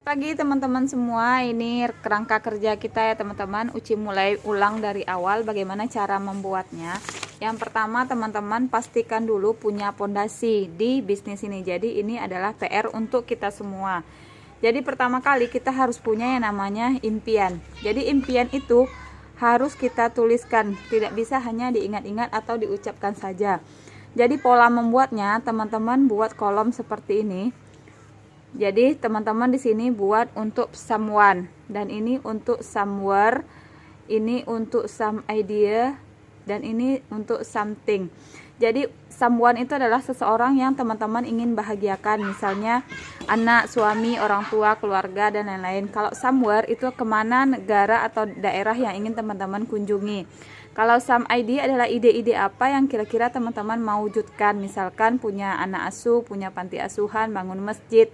Pagi teman-teman semua, ini kerangka kerja kita ya teman-teman. Uci mulai ulang dari awal bagaimana cara membuatnya. Yang pertama teman-teman pastikan dulu punya pondasi di bisnis ini. Jadi ini adalah PR untuk kita semua. Jadi pertama kali kita harus punya yang namanya impian. Jadi impian itu harus kita tuliskan, tidak bisa hanya diingat-ingat atau diucapkan saja. Jadi pola membuatnya teman-teman buat kolom seperti ini. Jadi teman-teman di sini buat untuk someone, dan ini untuk somewhere, ini untuk some idea, dan ini untuk something. Jadi someone itu adalah seseorang yang teman-teman ingin bahagiakan, misalnya anak, suami, orang tua, keluarga, dan lain-lain. Kalau somewhere itu kemana, negara atau daerah yang ingin teman-teman kunjungi. Kalau some idea adalah ide-ide apa yang kira-kira teman-teman mau wujudkan, misalkan punya anak asuh, punya panti asuhan, bangun masjid,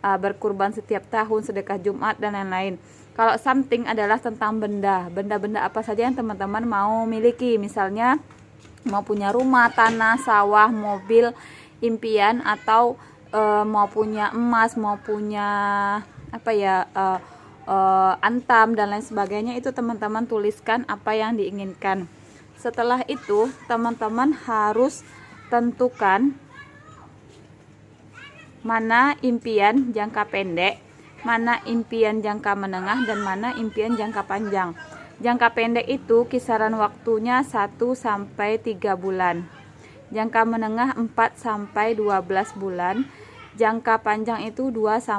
berkurban setiap tahun, sedekah Jumat, dan lain-lain. Kalau something adalah tentang benda-benda apa saja yang teman-teman mau miliki, misalnya mau punya rumah, tanah, sawah, mobil, impian, atau mau punya emas, mau punya antam dan lain sebagainya. Itu teman-teman tuliskan apa yang diinginkan. Setelah itu teman-teman harus tentukan mana impian jangka pendek, mana impian jangka menengah, dan mana impian jangka panjang. Jangka pendek itu kisaran waktunya 1-3 bulan. Jangka menengah 4-12 bulan. Jangka panjang itu 2-5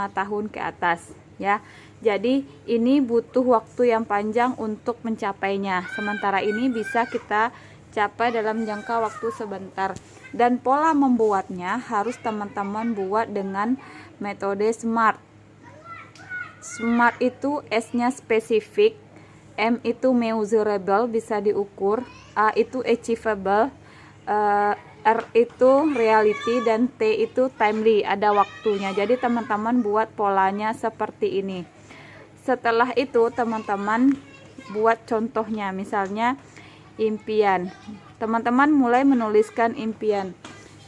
tahun ke atas, ya. Jadi ini butuh waktu yang panjang untuk mencapainya. Sementara ini bisa kita capai dalam jangka waktu sebentar. Dan pola membuatnya harus teman-teman buat dengan metode SMART. SMART itu S-nya spesifik, M itu measurable, bisa diukur, A itu achievable, R itu reality, dan T itu timely, ada waktunya. Jadi teman-teman buat polanya seperti ini. Setelah itu teman-teman buat contohnya, misalnya impian. Teman-teman mulai menuliskan impian.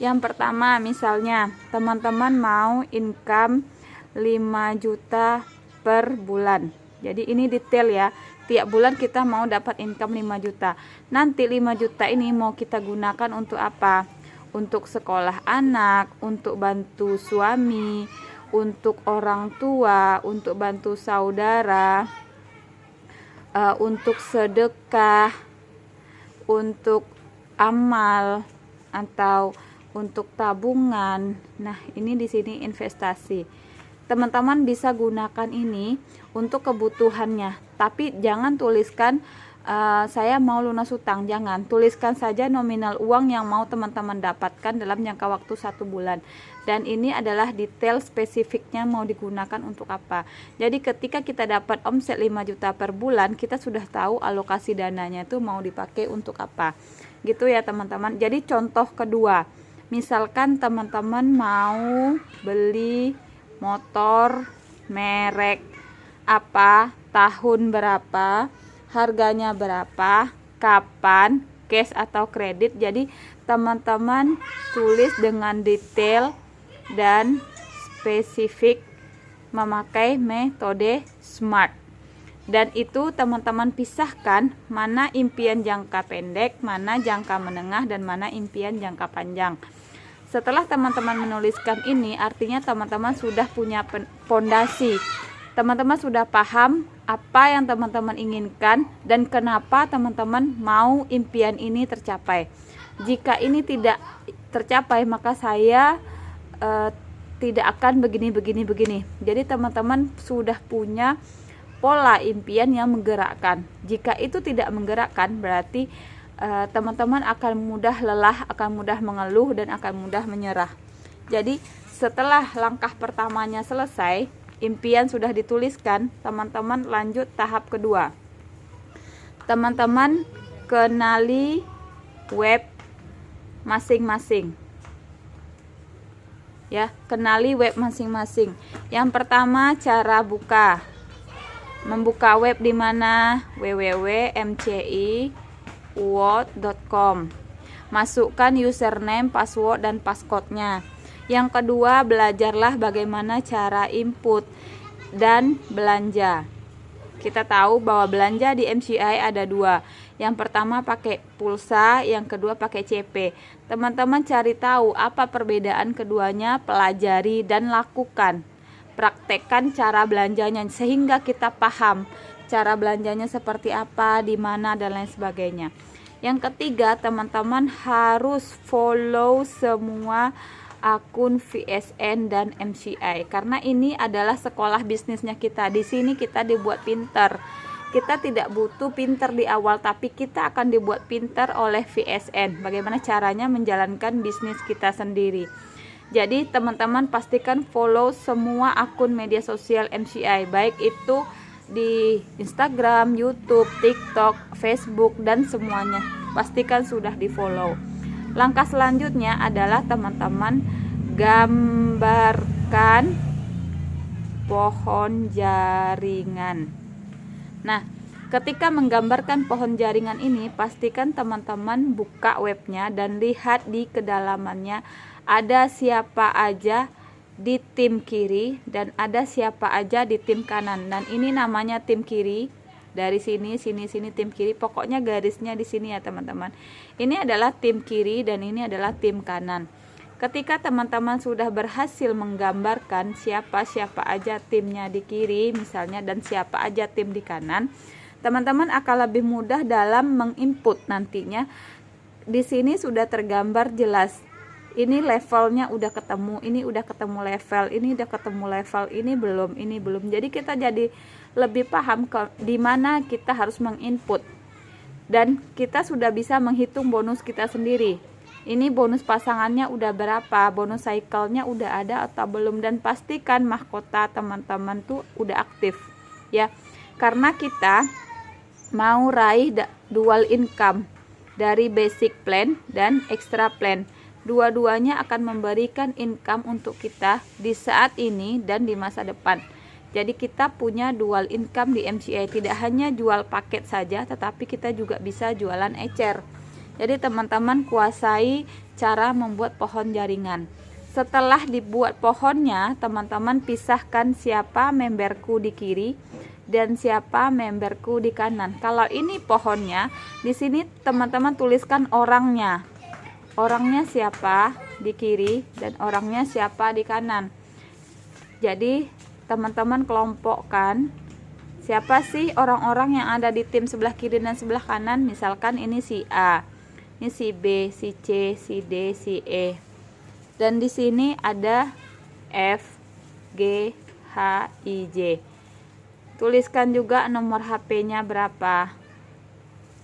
Yang pertama, misalnya teman-teman mau income 5 juta per bulan. Jadi ini detail ya. Tiap bulan kita mau dapat income 5 juta. Nanti 5 juta ini mau kita gunakan untuk apa? Untuk sekolah anak, untuk bantu suami, untuk orang tua, untuk bantu saudara, untuk sedekah, untuk amal, atau untuk tabungan. Nah, ini di sini investasi. Teman-teman bisa gunakan ini untuk kebutuhannya, tapi jangan tuliskan saya mau lunas hutang, jangan. Tuliskan saja nominal uang yang mau teman-teman dapatkan dalam jangka waktu 1 bulan. Dan ini adalah detail spesifiknya mau digunakan untuk apa. Jadi ketika kita dapat omset 5 juta per bulan, kita sudah tahu alokasi dananya itu mau dipakai untuk apa. Gitu ya teman-teman. Jadi contoh kedua, misalkan teman-teman mau beli motor merek apa, tahun berapa, harganya berapa, kapan, cash atau kredit. Jadi teman-teman tulis dengan detail dan spesifik memakai metode SMART. Dan itu teman-teman pisahkan mana impian jangka pendek, mana jangka menengah, dan mana impian jangka panjang. Setelah teman-teman menuliskan ini, artinya teman-teman sudah punya pondasi. Teman-teman sudah paham apa yang teman-teman inginkan dan kenapa teman-teman mau impian ini tercapai. Jika ini tidak tercapai, maka saya tidak akan begini. Jadi teman-teman sudah punya pola impian yang menggerakkan. Jika itu tidak menggerakkan, berarti teman-teman akan mudah lelah, akan mudah mengeluh, dan akan mudah menyerah. Jadi setelah langkah pertamanya selesai, impian sudah dituliskan, teman-teman lanjut tahap kedua. Teman-teman kenali web masing-masing. Ya, kenali web masing-masing. Yang pertama, cara buka. Membuka web di mana? www.mciworld.com. Masukkan username, password, dan passcode-nya. Yang kedua, belajarlah bagaimana cara input dan belanja. Kita tahu bahwa belanja di MCI ada dua. Yang pertama pakai pulsa, yang kedua pakai CP. Teman-teman cari tahu apa perbedaan keduanya, pelajari dan lakukan. Praktekkan cara belanjanya sehingga kita paham cara belanjanya seperti apa, di mana dan lain sebagainya. Yang ketiga, teman-teman harus follow semua akun VSN dan MCI karena ini adalah sekolah bisnisnya kita. Di sini kita dibuat pinter. Kita tidak butuh pinter di awal, tapi kita akan dibuat pinter oleh VSN. Bagaimana caranya menjalankan bisnis kita sendiri. Jadi teman-teman pastikan follow semua akun media sosial MCI, baik itu di Instagram, YouTube, TikTok, Facebook dan semuanya. Pastikan sudah di follow. Langkah selanjutnya adalah teman-teman gambarkan pohon jaringan. Nah, ketika menggambarkan pohon jaringan ini, pastikan teman-teman buka webnya dan lihat di kedalamannya ada siapa aja di tim kiri dan ada siapa aja di tim kanan. Dan ini namanya tim kiri. Dari sini tim kiri, pokoknya garisnya di sini ya teman-teman. Ini adalah tim kiri dan ini adalah tim kanan. Ketika teman-teman sudah berhasil menggambarkan siapa-siapa aja timnya di kiri misalnya dan siapa aja tim di kanan, teman-teman akan lebih mudah dalam menginput nantinya. Di sini sudah tergambar jelas. Ini levelnya udah ketemu, ini udah ketemu level, ini udah ketemu level, ini belum. Jadi kita jadi lebih paham di mana kita harus menginput. Dan kita sudah bisa menghitung bonus kita sendiri. Ini bonus pasangannya udah berapa, bonus cycle-nya udah ada atau belum, dan pastikan mahkota teman-teman tuh udah aktif ya. Karena kita mau raih dual income dari basic plan dan extra plan. Dua-duanya akan memberikan income untuk kita di saat ini dan di masa depan. Jadi kita punya dual income di MCI, tidak hanya jual paket saja, tetapi kita juga bisa jualan ecer. Jadi teman-teman kuasai cara membuat pohon jaringan. Setelah dibuat pohonnya, teman-teman pisahkan siapa memberku di kiri dan siapa memberku di kanan. Kalau ini pohonnya, di sini teman-teman tuliskan orangnya. Orangnya siapa di kiri dan orangnya siapa di kanan. Jadi teman-teman kelompokkan siapa sih orang-orang yang ada di tim sebelah kiri dan sebelah kanan. Misalkan ini si A, ini si B, si C, si D, si E. Dan di sini ada F, G, H, I, J. Tuliskan juga nomor HP-nya berapa.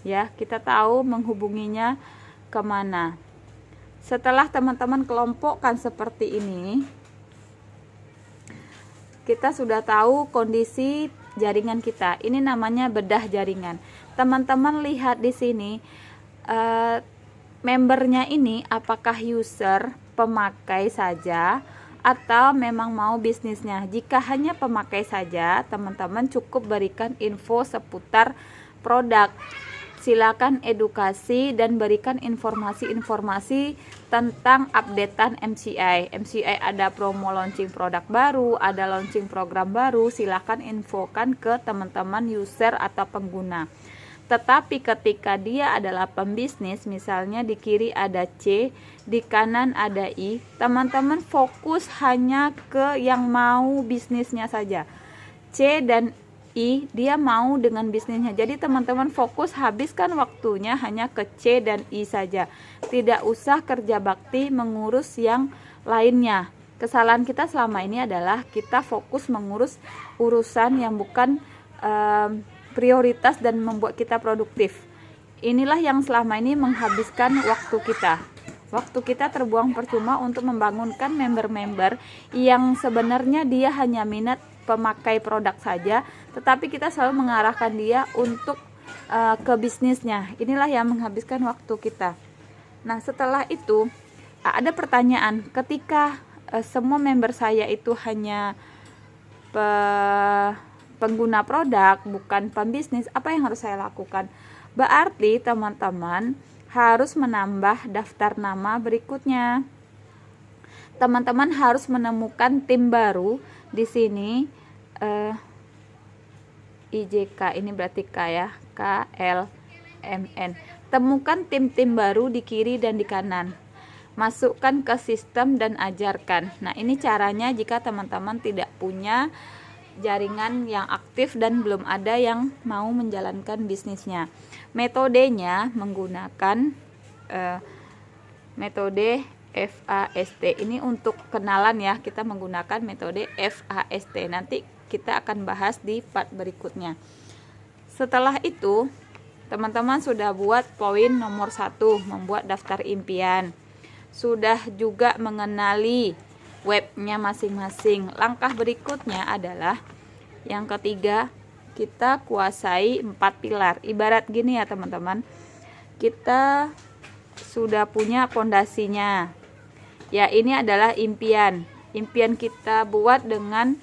Ya, kita tahu menghubunginya kemana. Setelah teman-teman kelompokkan seperti ini, kita sudah tahu kondisi jaringan kita. Ini namanya bedah jaringan. Teman-teman lihat di sini membernya ini apakah user, pemakai saja atau memang mau bisnisnya. Jika hanya pemakai saja, teman-teman cukup berikan info seputar produk. Silakan edukasi dan berikan informasi-informasi tentang updatean MCI. MCI ada promo launching produk baru, ada launching program baru, silakan infokan ke teman-teman user atau pengguna. Tetapi ketika dia adalah pembisnis, misalnya di kiri ada C, di kanan ada I, teman-teman fokus hanya ke yang mau bisnisnya saja. C dan I, dia mau dengan bisnisnya. Jadi teman-teman fokus, habiskan waktunya hanya ke C dan I saja. Tidak usah kerja bakti mengurus yang lainnya. Kesalahan kita selama ini adalah kita fokus mengurus urusan yang bukan prioritas dan membuat kita produktif. Inilah yang selama ini menghabiskan waktu kita. Waktu kita terbuang percuma untuk membangunkan member-member yang sebenarnya dia hanya minat pemakai produk saja, tetapi kita selalu mengarahkan dia untuk ke bisnisnya. Inilah yang menghabiskan waktu kita. Nah, setelah itu ada pertanyaan, ketika semua member saya itu hanya pengguna produk, bukan pembisnis, apa yang harus saya lakukan? Berarti teman-teman harus menambah daftar nama berikutnya. teman-teman harus menemukan tim baru di sini. IJK ini berarti K ya, KLMN. Temukan tim-tim baru di kiri dan di kanan. Masukkan ke sistem dan ajarkan. Nah, ini caranya jika teman-teman tidak punya jaringan yang aktif dan belum ada yang mau menjalankan bisnisnya. Metodenya menggunakan metode FAST. Ini untuk kenalan ya, kita menggunakan metode FAST. Nanti kita akan bahas di part berikutnya. Setelah itu, teman-teman sudah buat poin nomor 1, membuat daftar impian. Sudah juga mengenali webnya masing-masing. Langkah berikutnya adalah yang ketiga, kita kuasai 4 pilar. Ibarat gini ya teman-teman, kita sudah punya fondasinya. Ya, ini adalah impian. Impian kita buat dengan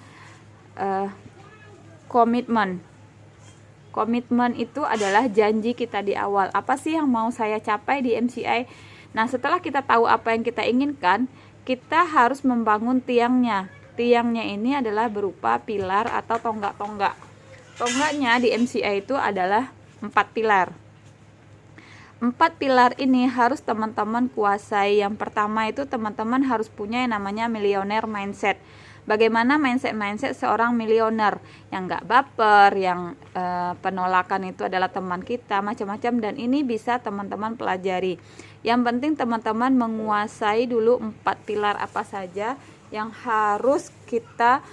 komitmen. Komitmen itu adalah janji kita di awal. Apa sih yang mau saya capai di MCI? Nah, setelah kita tahu apa yang kita inginkan, kita harus membangun tiangnya. Tiangnya ini adalah berupa pilar atau tonggak-tonggak. Tonggaknya di MCI itu adalah 4 pilar. 4 pilar ini harus teman-teman kuasai. Yang pertama itu teman-teman harus punya yang namanya millionaire mindset. Bagaimana mindset seorang milioner yang nggak baper, yang penolakan itu adalah teman kita, macam-macam. Dan ini bisa teman-teman pelajari. Yang penting teman-teman menguasai dulu 4 pilar apa saja yang harus kita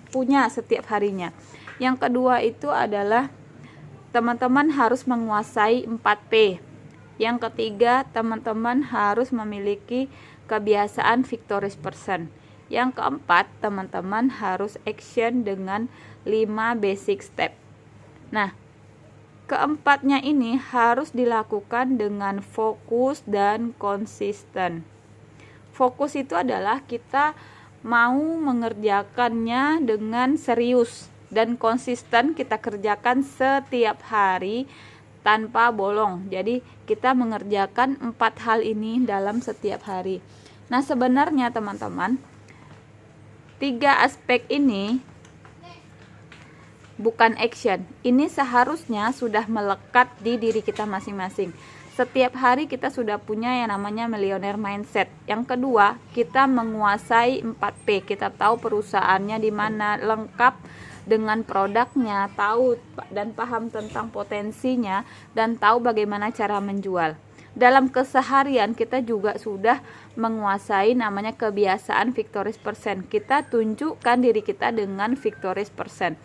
punya setiap harinya. Yang kedua itu adalah teman-teman harus menguasai 4P. Yang ketiga, teman-teman harus memiliki kebiasaan victorious person. Yang keempat, teman-teman harus action dengan 5 basic step. Nah, keempatnya ini harus dilakukan dengan fokus dan konsisten. Fokus itu adalah kita mau mengerjakannya dengan serius. Dan konsisten kita kerjakan setiap hari tanpa bolong. Jadi kita mengerjakan 4 hal ini dalam setiap hari. Nah, sebenarnya teman-teman, 3 aspek ini bukan action. Ini seharusnya sudah melekat di diri kita masing-masing. Setiap hari kita sudah punya yang namanya millionaire mindset. Yang kedua, kita menguasai 4P. Kita tahu perusahaannya di mana, lengkap dengan produknya, tahu dan paham tentang potensinya, dan tahu bagaimana cara menjual. Dalam keseharian kita juga sudah menguasai namanya kebiasaan victorious person. Kita tunjukkan diri kita dengan victorious person.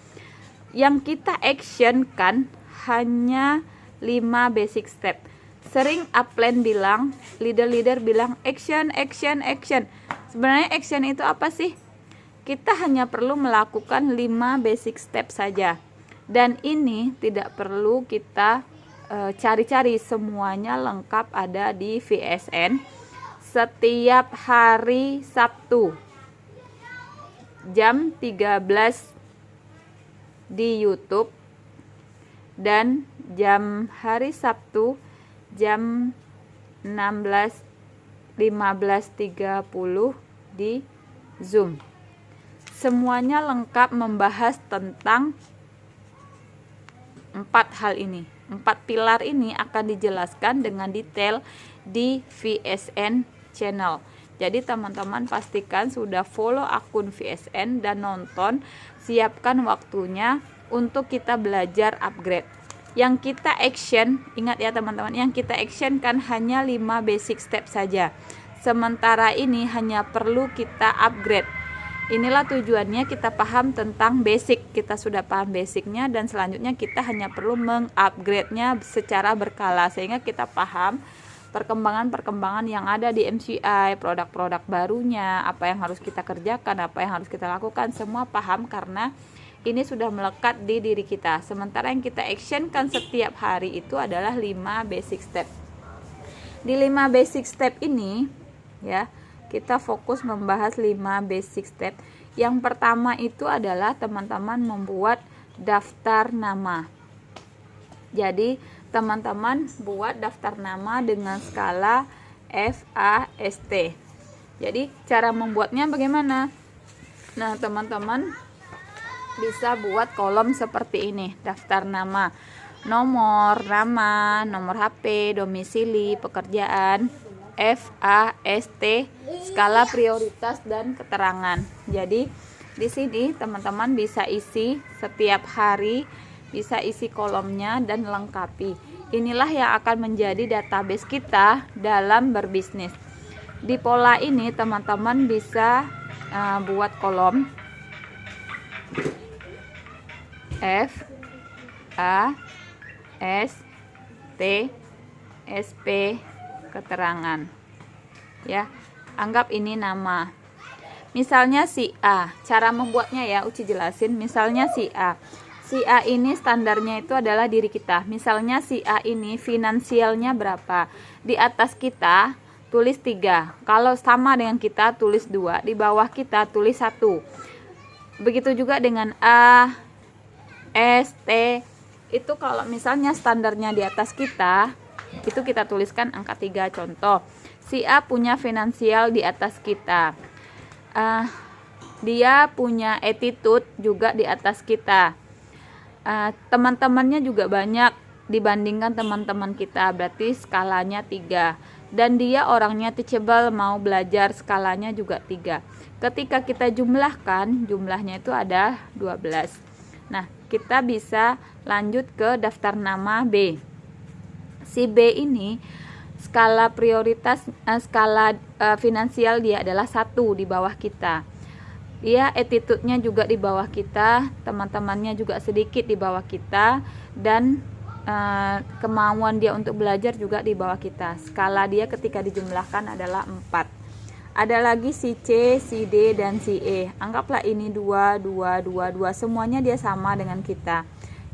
Yang kita action kan hanya 5 basic step. Sering upline bilang, leader-leader bilang action, action, action. Sebenarnya action itu apa sih? Kita hanya perlu melakukan 5 basic step saja. Dan ini tidak perlu kita cari-cari, semuanya lengkap ada di VSN. Setiap hari Sabtu jam 13 di YouTube dan jam hari Sabtu jam 15.30 di Zoom. Semuanya lengkap membahas tentang 4 hal ini. 4 pilar ini akan dijelaskan dengan detail di VSN channel. Jadi teman-teman pastikan sudah follow akun VSN dan nonton, siapkan waktunya untuk kita belajar upgrade. Yang kita action, ingat ya teman-teman, yang kita action kan hanya 5 basic step saja. Sementara ini hanya perlu kita upgrade. Inilah tujuannya, kita paham tentang basic. Kita sudah paham basicnya dan selanjutnya kita hanya perlu mengupgrade-nya secara berkala sehingga kita paham perkembangan-perkembangan yang ada di MCI, produk-produk barunya, apa yang harus kita kerjakan, apa yang harus kita lakukan, semua paham karena ini sudah melekat di diri kita. Sementara yang kita actionkan setiap hari itu adalah 5 basic step. Di 5 basic step ini ya, kita fokus membahas 5 basic step. Yang pertama itu adalah teman-teman membuat daftar nama. Jadi teman-teman buat daftar nama dengan skala FAST. Jadi cara membuatnya bagaimana? Nah, teman-teman bisa buat kolom seperti ini. Daftar nama, nomor, nama, nomor HP, domisili, pekerjaan, FAST, skala prioritas dan keterangan. Jadi di sini teman-teman bisa isi setiap hari, bisa isi kolomnya dan lengkapi. Inilah yang akan menjadi database kita dalam berbisnis. Di pola ini teman-teman bisa buat kolom F A S T S P keterangan, ya. Anggap ini nama. Misalnya si A, cara membuatnya ya Uci jelasin. Misalnya si A ini standarnya itu adalah diri kita. Misalnya si A ini finansialnya berapa, di atas kita tulis 3, kalau sama dengan kita tulis 2, di bawah kita tulis 1. Begitu juga dengan A, S, T. Itu kalau misalnya standarnya di atas kita, itu kita tuliskan angka 3. Contoh, si A punya finansial di atas kita, dia punya attitude juga di atas kita, teman-temannya juga banyak dibandingkan teman-teman kita, berarti skalanya 3. Dan dia orangnya teachable, mau belajar, skalanya juga 3. Ketika kita jumlahkan, jumlahnya itu ada 12. Nah, kita bisa lanjut ke daftar nama B. Si B ini skala prioritas, skala finansial dia adalah 1, di bawah kita. Dia attitude-nya juga di bawah kita, teman-temannya juga sedikit di bawah kita, dan kemauan dia untuk belajar juga di bawah kita. Skala dia ketika dijumlahkan adalah 4. Ada lagi si C, si D, dan si E. Anggaplah ini 2, 2, 2, 2. Semuanya dia sama dengan kita.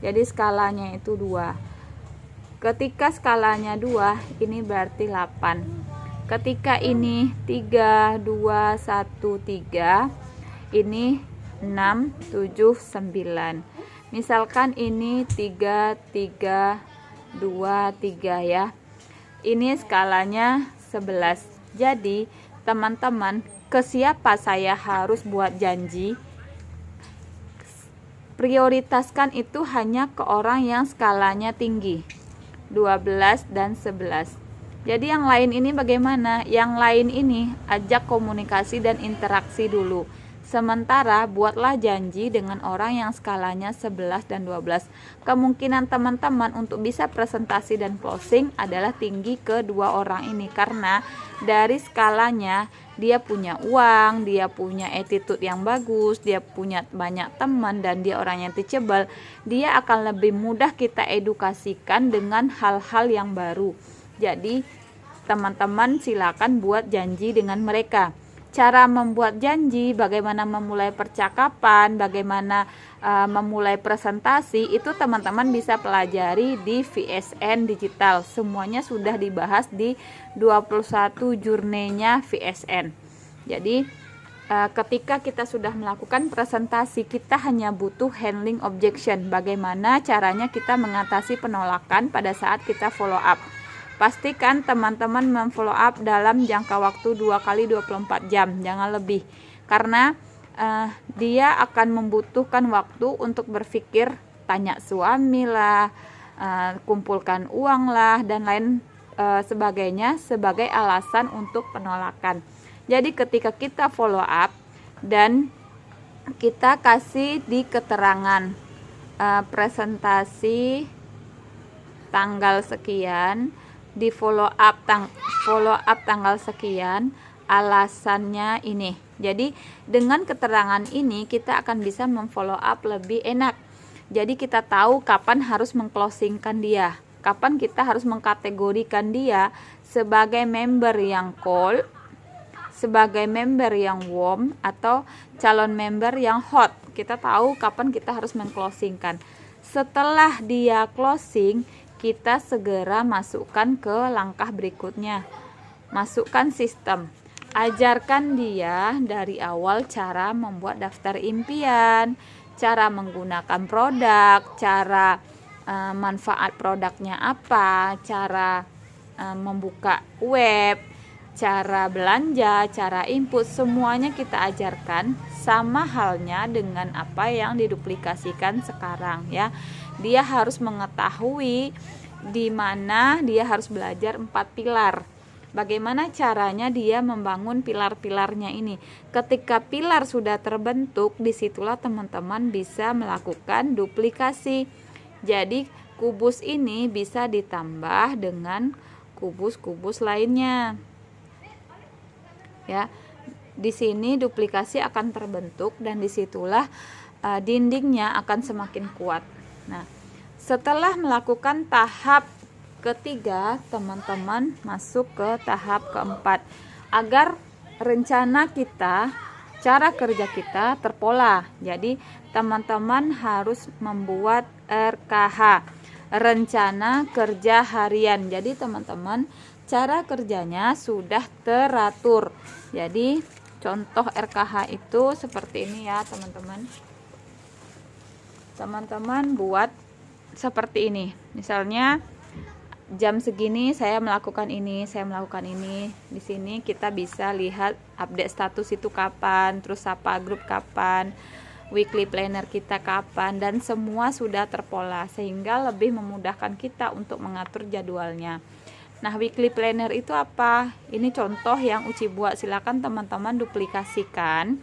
Jadi skalanya itu 2. Ketika skalanya 2, ini berarti 8. Ketika ini 3, 2, 1, 3, ini 6, 7, 9. Misalkan ini 3, 3, 2, 3 ya. Ini skalanya 11. Jadi teman-teman, ke siapa saya harus buat janji? Prioritaskan itu hanya ke orang yang skalanya tinggi, 12 dan 11. Jadi yang lain ini bagaimana? Yang lain ini ajak komunikasi dan interaksi dulu. Sementara buatlah janji dengan orang yang skalanya 11 dan 12. Kemungkinan teman-teman untuk bisa presentasi dan closing adalah tinggi ke 2 orang ini, karena dari skalanya dia punya uang, dia punya attitude yang bagus, dia punya banyak teman, dan dia orang yang teachable. Dia akan lebih mudah kita edukasikan dengan hal-hal yang baru. Jadi teman-teman silakan buat janji dengan mereka. Cara membuat janji, bagaimana memulai percakapan, bagaimana memulai presentasi, itu teman-teman bisa pelajari di VSN Digital. Semuanya sudah dibahas di 21 journey-nya VSN. Jadi ketika kita sudah melakukan presentasi, kita hanya butuh handling objection. Bagaimana caranya kita mengatasi penolakan pada saat kita follow up. Pastikan teman-teman memfollow up dalam jangka waktu 2 kali 24 jam, jangan lebih. Karena dia akan membutuhkan waktu untuk berpikir, tanya suami lah, kumpulkan uang lah, dan lain sebagainya sebagai alasan untuk penolakan. Jadi ketika kita follow up dan kita kasih di keterangan presentasi tanggal sekian, di follow up tanggal sekian, alasannya ini. Jadi dengan keterangan ini kita akan bisa memfollow up lebih enak. Jadi kita tahu kapan harus mengclosingkan dia, kapan kita harus mengkategorikan dia sebagai member yang cold, sebagai member yang warm, atau calon member yang hot. Kita tahu kapan kita harus mengclosingkan. Setelah dia closing, kita segera masukkan ke langkah berikutnya. Masukkan sistem. Ajarkan dia dari awal cara membuat daftar impian, cara menggunakan produk, cara manfaat produknya apa, cara membuka web, cara belanja, cara input, semuanya kita ajarkan, sama halnya dengan apa yang diduplikasikan sekarang ya. Dia harus mengetahui di mana dia harus belajar 4 pilar. Bagaimana caranya dia membangun pilar-pilarnya ini. Ketika pilar sudah terbentuk, disitulah teman-teman bisa melakukan duplikasi. Jadi kubus ini bisa ditambah dengan kubus-kubus lainnya. Ya, di sini duplikasi akan terbentuk dan disitulah dindingnya akan semakin kuat. Nah, setelah melakukan tahap ketiga, teman-teman masuk ke tahap keempat agar rencana kita, cara kerja kita terpola. Jadi teman-teman harus membuat RKH, rencana kerja harian. Jadi teman-teman, cara kerjanya sudah teratur. Jadi contoh RKH itu seperti ini ya teman-teman. Teman-teman buat seperti ini. Misalnya jam segini saya melakukan ini, saya melakukan ini. Di sini kita bisa lihat update status itu kapan, terus sapa grup kapan, weekly planner kita kapan, dan semua sudah terpola sehingga lebih memudahkan kita untuk mengatur jadwalnya. Nah, weekly planner itu apa? Ini contoh yang Uci buat, silakan teman-teman duplikasikan.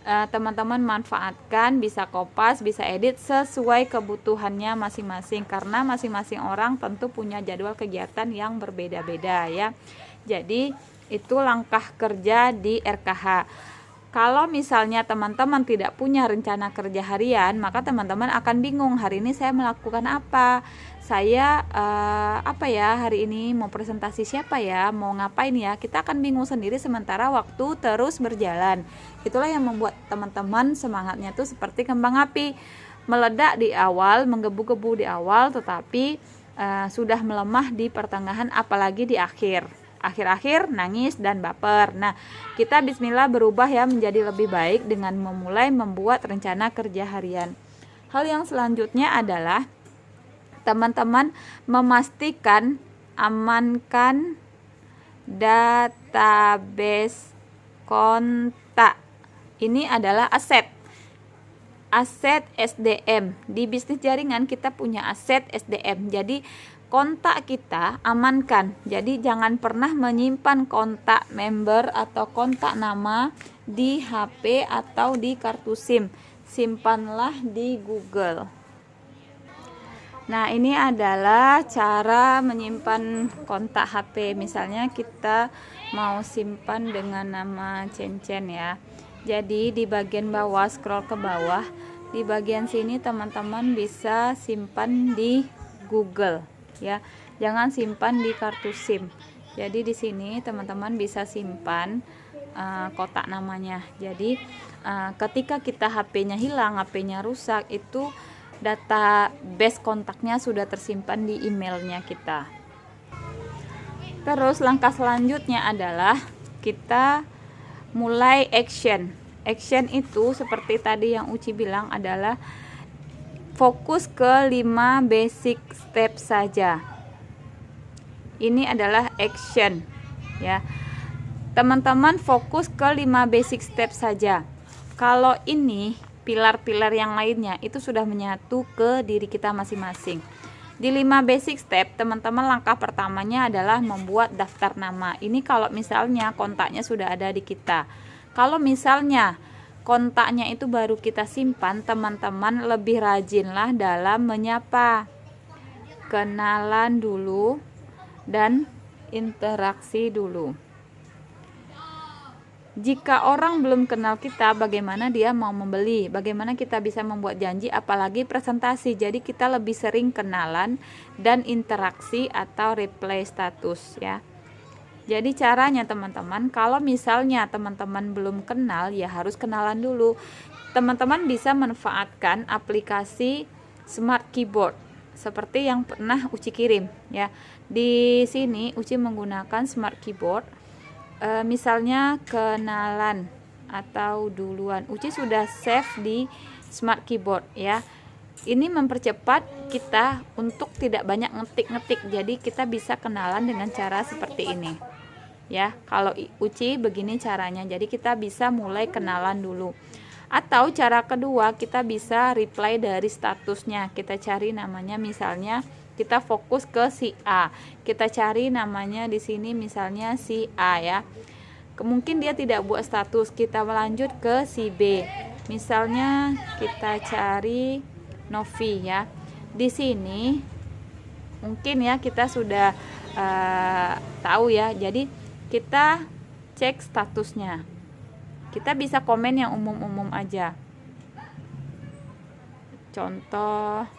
Teman-teman manfaatkan, bisa kopas, bisa edit sesuai kebutuhannya masing-masing, karena masing-masing orang tentu punya jadwal kegiatan yang berbeda-beda ya. Jadi itu langkah kerja di RKH. Kalau misalnya teman-teman tidak punya rencana kerja harian, maka teman-teman akan bingung, hari ini saya melakukan apa, saya hari ini mau presentasi siapa ya, mau ngapain ya. Kita akan bingung sendiri sementara waktu terus berjalan. Itulah yang membuat teman-teman semangatnya tuh seperti kembang api, meledak di awal, menggebu-gebu di awal, tetapi sudah melemah di pertengahan, apalagi di akhir nangis dan baper. Nah, kita bismillah berubah ya menjadi lebih baik dengan memulai membuat rencana kerja harian. Hal yang selanjutnya adalah teman-teman memastikan amankan database kontak. Ini adalah aset SDM. Di bisnis jaringan kita punya aset SDM. Jadi kontak kita amankan. Jadi jangan pernah menyimpan kontak member atau kontak nama di HP atau di kartu SIM. Simpanlah di Google. Nah, ini adalah cara menyimpan kontak HP. Misalnya kita mau simpan dengan nama Cencen ya. Jadi di bagian bawah, scroll ke bawah, di bagian sini teman-teman bisa simpan di Google ya. Jangan simpan di kartu SIM. Jadi di sini teman-teman bisa simpan kotak namanya. Jadi ketika kita HP-nya hilang, HP-nya rusak, itu data base kontaknya sudah tersimpan di emailnya kita. Terus langkah selanjutnya adalah kita mulai action. Action itu seperti tadi yang Uci bilang adalah fokus ke 5 basic step saja. Ini adalah action ya. Teman-teman fokus ke 5 basic step saja. Kalau ini pilar-pilar yang lainnya itu sudah menyatu ke diri kita masing-masing. Di 5 basic step, teman-teman langkah pertamanya adalah membuat daftar nama. Ini kalau misalnya kontaknya sudah ada di kita. Kalau misalnya kontaknya itu baru kita simpan, teman-teman lebih rajinlah dalam menyapa. Kenalan dulu dan interaksi dulu. Jika orang belum kenal kita, bagaimana dia mau membeli? Bagaimana kita bisa membuat janji, apalagi presentasi? Jadi kita lebih sering kenalan dan interaksi atau reply status ya. Jadi caranya teman-teman, kalau misalnya teman-teman belum kenal, ya harus kenalan dulu. Teman-teman bisa manfaatkan aplikasi Smart Keyboard seperti yang pernah Uci kirim ya. Di sini Uci menggunakan Smart Keyboard. Misalnya kenalan atau duluan, Uci sudah save di Smart Keyboard ya. Ini mempercepat kita untuk tidak banyak ngetik-ngetik. Jadi kita bisa kenalan dengan cara seperti ini. ya. Kalau Uci begini caranya. Jadi kita bisa mulai kenalan dulu. Atau cara kedua, kita bisa reply dari statusnya. Kita cari namanya, misalnya kita fokus ke si A. Kita cari namanya di sini misalnya si A ya. Mungkin dia tidak buat status, kita melanjut ke si B. Misalnya kita cari Novi ya. Di sini mungkin ya kita sudah tahu ya. Jadi kita cek statusnya. Kita bisa komen yang umum-umum aja. Contoh,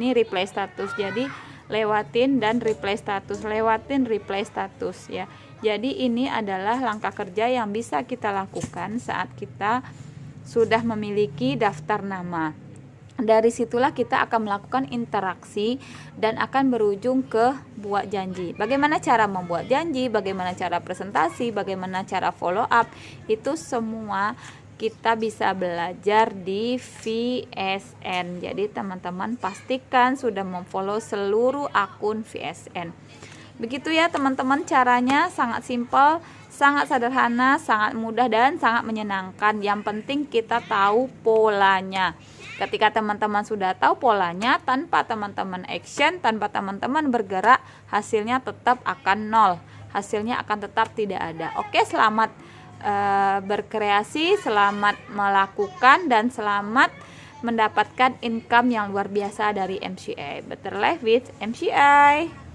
ini reply status. Jadi lewatin dan reply status, lewatin reply status ya. Jadi ini adalah langkah kerja yang bisa kita lakukan saat kita sudah memiliki daftar nama. Dari situlah kita akan melakukan interaksi dan akan berujung ke buat janji. Bagaimana cara membuat janji, bagaimana cara presentasi, bagaimana cara follow up, itu semua kita bisa belajar di VSN. Jadi teman-teman pastikan sudah memfollow seluruh akun VSN. Begitu ya teman-teman, caranya sangat simpel, sangat sederhana, sangat mudah dan sangat menyenangkan. Yang penting kita tahu polanya. Ketika teman-teman sudah tahu polanya, tanpa teman-teman action, tanpa teman-teman bergerak, hasilnya tetap akan nol. Hasilnya akan tetap tidak ada. Oke, selamat berkreasi, selamat melakukan, dan selamat mendapatkan income yang luar biasa dari MCI. Better Life with MCI.